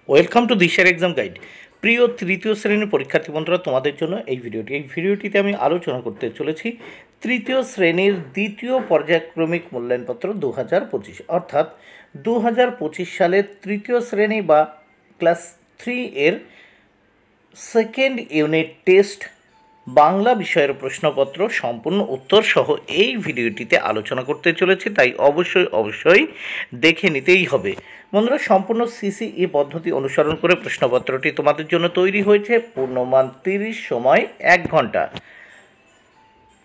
Welcome to দিশার exam guide. প্রিয় তৃতীয় শ্রেণীর পরীক্ষার্থী বন্ধুরা, তোমাদের জন্য এই ভিডিওটিতে আমি আলোচনা করতে চলেছি তৃতীয় শ্রেণীর দ্বিতীয় পর্যায়ক্রমিক মূল্যায়নপত্র 2025, অর্থাৎ 2025 সালের তৃতীয় শ্রেণী বা ক্লাস 3 এর সেকেন্ড ইউনিট টেস্ট বাংলা বিষয়ের প্রশ্নপত্র সম্পূর্ণ উত্তর সহ এই ভিডিওটিতে আলোচনা করতে চলেছি, তাই অবশ্যই দেখে নিতেই হবে। বন্ধুরা, সম্পূর্ণ সিসিই পদ্ধতি অনুসরণ করে প্রশ্নপত্রটি তোমাদের জন্য তৈরি হয়েছে। পূর্ণমান 30, সময় 1 ঘন্টা।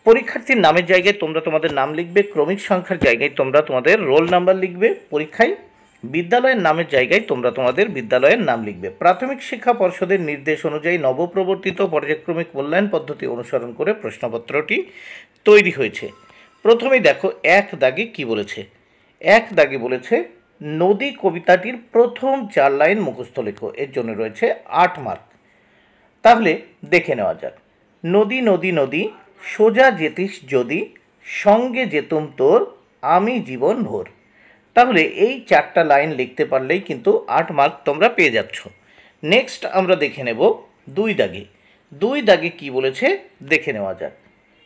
পরীক্ষার্থীর নামের জায়গায় তোমরা তোমাদের নাম লিখবে, ক্রমিক সংখ্যার জায়গায় তোমরা তোমাদের রোল নাম্বার লিখবে। পরীক্ষায় বিদ্যালয়ের নামের জায়গায় তোমরা তোমাদের বিদ্যালয়ের নাম লিখবে। প্রাথমিক শিক্ষা পর্ষদের নির্দেশ অনুযায়ী নবপ্রবর্তিত পর্যায়ক্রমিক মূল্যায়ন পদ্ধতি অনুসরণ করে প্রশ্নপত্রটি তৈরি হয়েছে। প্রথমেই দেখো এক দাগে কি বলেছে। এক দাগে বলেছে নদী কবিতাটির প্রথম 4 লাইন মুখস্থ লেখো, এর জন্য রয়েছে 8 মার্ক। তাহলে দেখে নেওয়া যাক। নদী নদী নদী সোজা যেতিস যদি, সঙ্গে যেতুম তোর আমি জীবন ভোর। তাহলে এই 4টা লাইন লিখতে পারলেই কিন্তু 8 মার্ক তোমরা পেয়ে যাচ্ছ। নেক্সট আমরা দেখে নেব 2 দাগে। 2 দাগে কি বলেছে দেখে নেওয়া যাক।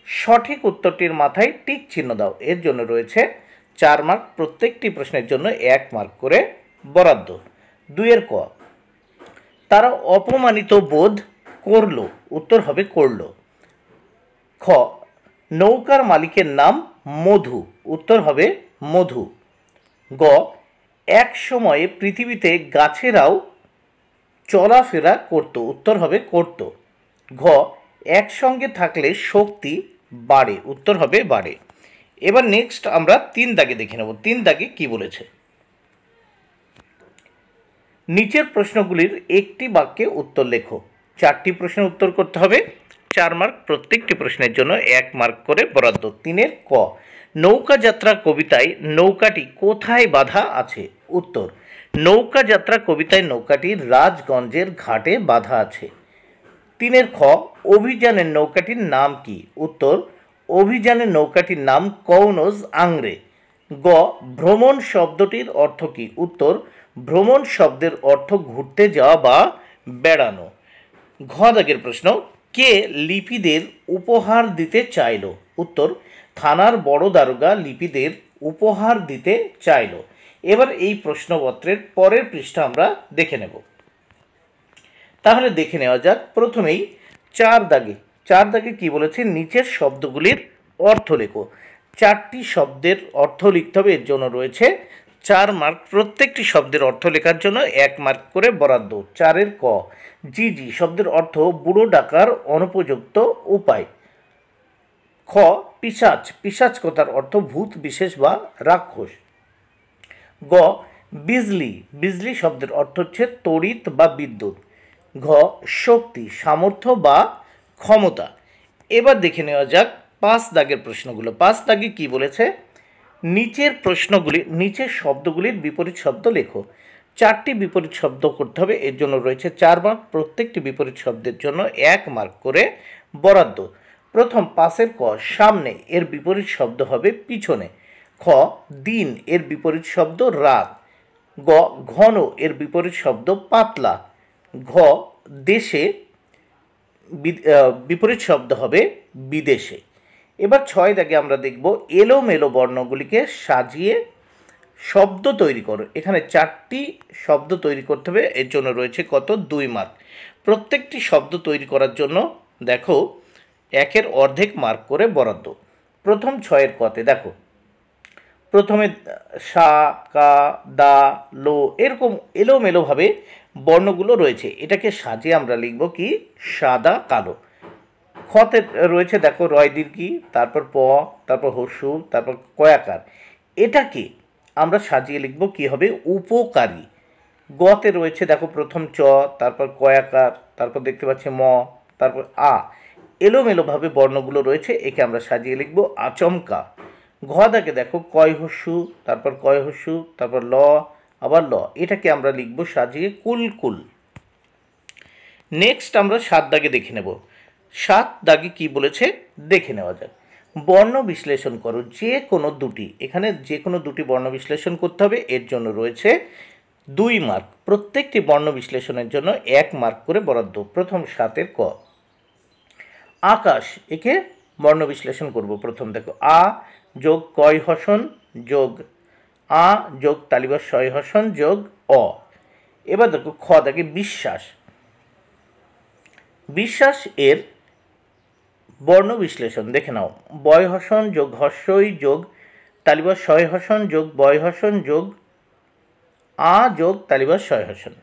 সঠিক উত্তরটির মাথায় টিক চিহ্ন দাও, এর জন্য রয়েছে 4 মার্ক। প্রত্যেকটি প্রশ্নের জন্য 1 মার্ক করে বরাদ্দ। 2 এর ক, তারা অপমানিত বোধ করলো, উত্তর হবে করলো। খ, নৌকার মালিকের নাম মধু, উত্তর হবে মধু। গ, এক সময়ে পৃথিবীতে গাছেরাও চলাফেরা করত, উত্তর হবে করত। ঘ, একসঙ্গে থাকলে শক্তি বাড়ে, উত্তর হবে বাড়ে। এবার নেক্সট আমরা 3 দাগে দেখে নেব। 3 দাগে কি বলেছে। নিচের প্রশ্নগুলির একটি বাক্যে উত্তর লেখো। 4টি প্রশ্নের উত্তর করতে হবে, 4 মার্ক। প্রত্যেকটি প্রশ্নের জন্য 1 মার্ক করে বরাদ্দ। 3 এর ক, নৌকা যাত্রা কবিতায় নৌকাটি কোথায় বাঁধা আছে, উত্তর নৌকা যাত্রা কবিতায় নৌকাটি রাজগঞ্জের ঘাটে বাঁধা আছে। 3 এর খ, অভিযানের নৌকাটির নাম কি, উত্তর অভিযানের নৌকাটির নাম কৌনজ আংরে। গ, ভ্রমণ শব্দটির অর্থ কি, উত্তর ভ্রমণ শব্দের অর্থ ঘুরতে যাওয়া বা বেড়ানো। ঘ দাগের প্রশ্ন, কে লিপিদের উপহার দিতে চাইল, উত্তর থানার বড় দারোগা লিপিদের উপহার দিতে চাইল। এবার এই প্রশ্নপত্রের পরের পৃষ্ঠা আমরা দেখে নেব। তাহলে দেখে নেওয়া যাক। প্রথমেই 4 দাগে। 4 দাগে কি বলেছে, নিচের শব্দগুলির অর্থ লেখো। 4টি শব্দের অর্থ লিখতে হবে, এর জন্য রয়েছে 4 মার্ক। প্রত্যেকটি শব্দের অর্থ লেখার জন্য 1 মার্ক করে বরাদ্দ। 4 এর ক, জি জি শব্দের অর্থ বুড়ো ডাকার অনুপযুক্ত উপায়। খ, পিশাচ, পিশাচ কথার অর্থ ভূত বিশেষ বা রাক্ষস। গ, বিজলি, বিজলি শব্দের অর্থ হচ্ছে তড়িৎ বা বিদ্যুৎ। ঘ, শক্তি, সামর্থ্য বা ক্ষমতা। এবার দেখে নেওয়া যাক 5 দাগের প্রশ্নগুলো। 5 দাগে কি বলেছে, নিচের শব্দগুলির বিপরীত শব্দ লেখো। 4টি বিপরীত শব্দ করতে হবে, এর জন্য রয়েছে 4 মার্ক। প্রত্যেকটি বিপরীত শব্দের জন্য 1 মার্ক করে বরাদ্দ। প্রথম 5 এর ক, সামনে, এর বিপরীত শব্দ হবে পিছনে। খ, দিন, এর বিপরীত শব্দ রাত। গ, ঘন, এর বিপরীত শব্দ পাতলা। ঘ, দেশে, বিপরীত শব্দ হবে বিদেশে। এবার 6 দাগে আমরা দেখব এলোমেলো বর্ণগুলিকে সাজিয়ে শব্দ তৈরি করো। এখানে 4টি শব্দ তৈরি করতে হবে, এর জন্য রয়েছে কত, 2 মার্ক। প্রত্যেকটি শব্দ তৈরি করার জন্য দেখো 1-এর অর্ধেক মার্ক করে বরাদ্দ। প্রথম 6-এর কতে দেখো, প্রথমে সা, কা, দা, লো, এরকম এলোমেলোভাবে বর্ণগুলো রয়েছে। এটাকে সাজিয়ে আমরা লিখব কি, সাদা কালো। খতে রয়েছে দেখো রয় দীর্ঘি, তারপর প, তারপর হস্যু, তারপর কয়াকার। এটাকে আমরা সাজিয়ে লিখব কি হবে, উপকারী। গতে রয়েছে দেখো প্রথম চ, তারপর কয়াকার, তারপর দেখতে পাচ্ছি ম, তারপর আ। এলোমেলোভাবে বর্ণগুলো রয়েছে, একে আমরা সাজিয়ে লিখব আচমকা। ঘ দাগে দেখো কয় হস্যু, তারপর কয় হস্যু, তারপর ল, আবার ল। এটাকে আমরা লিখব সাজিয়ে কুলকুল। নেক্সট আমরা 7 দাগে দেখে নেব। 7 দাগে কি বলেছে দেখে নেওয়া যাক। বর্ণ বিশ্লেষণ করো যে কোনো দুটি, এখানে যে কোনো দুটি বর্ণ বিশ্লেষণ করতে হবে, এর জন্য রয়েছে 2 মার্ক, প্রত্যেকটি বর্ণ বিশ্লেষণের জন্য 1 মার্ক করে বরাদ্দ। প্রথম 7-এর ক। আকাশ, একে বর্ণ বিশ্লেষণ করব। প্রথম দেখো আ যোগ কয় হসন যোগ আ যোগ তালিবাস শয় হসন যোগ অ। এবার দেখো খ দেখে বিশ্বাস, বিশ্বাস এর বর্ণ বিশ্লেষণ দেখে নাও। বয় হসন যোগ হস্যই যোগ তালিবাস শয় হসন যোগ বয় হসন যোগ আ যোগ তালিবাস শয় হসন।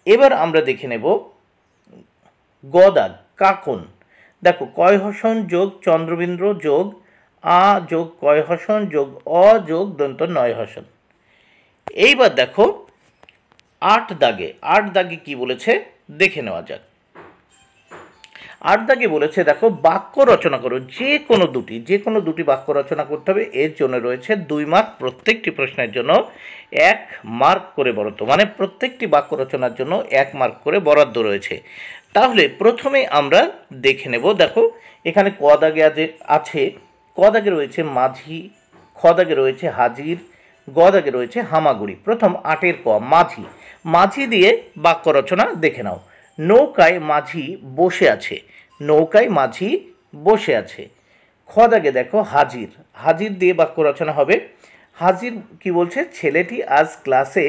এবার আমরা দেখে নেব গদাগ কাকন, দেখো কয় হসন যোগ চন্দ্রবিন্দ্র যোগ আ যোগ কয় হসন যোগ অ যোগ দন্ত নয় হসন। এইবার দেখো 8 দাগে, 8 দাগে কি বলেছে দেখে নেওয়া যাক। 8 দাগে বলেছে দেখো বাক্য রচনা করো, যে কোনো দুটি বাক্য রচনা করতে হবে। এর জন্য রয়েছে 2 মার্ক, প্রত্যেকটি প্রশ্নের জন্য 1 মার্ক করে বরাদ্দ, মানে প্রত্যেকটি বাক্য রচনার জন্য 1 মার্ক করে বরাদ্দ রয়েছে। তাহলে প্রথমে আমরা দেখে নেব, দেখো এখানে ক দাগে আছে, ক দাগে রয়েছে মাঝি, খ দাগে রয়েছে হাজির, গ দাগে রয়েছে হামাগুড়ি। প্রথম 8-এর ক মাঝি, মাঝি দিয়ে বাক্য রচনা দেখে নাও। নৌকায় মাঝি বসে আছে, নৌকায় মাঝি বসে আছে। খ দাগে দেখো হাজির, হাজির দিয়ে বাক্য রচনা হবে। হাজির কি বলছে, ছেলেটি আজ ক্লাসে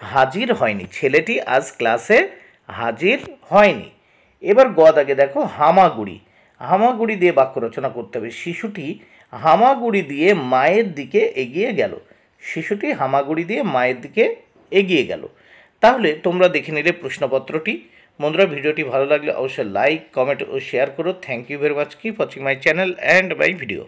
হাজির হয়নি, ছেলেটি আজ ক্লাসে হাজির হয়নি। এবার গ দাগে দেখো হামাগুড়ি, হামাগুড়ি দিয়ে বাক্য রচনা করতে হবে। শিশুটি হামাগুড়ি দিয়ে মায়ের দিকে এগিয়ে গেল, শিশুটি হামাগুড়ি দিয়ে মায়ের দিকে এগিয়ে গেল। তাহলে তোমরা দেখে নিলে প্রশ্নপত্রটি। বন্ধুরা, ভিডিওটি ভালো লাগলে অবশ্যই লাইক, কমেন্ট ও শেয়ার করো। Thank you very much. Keep watching my channel and my video.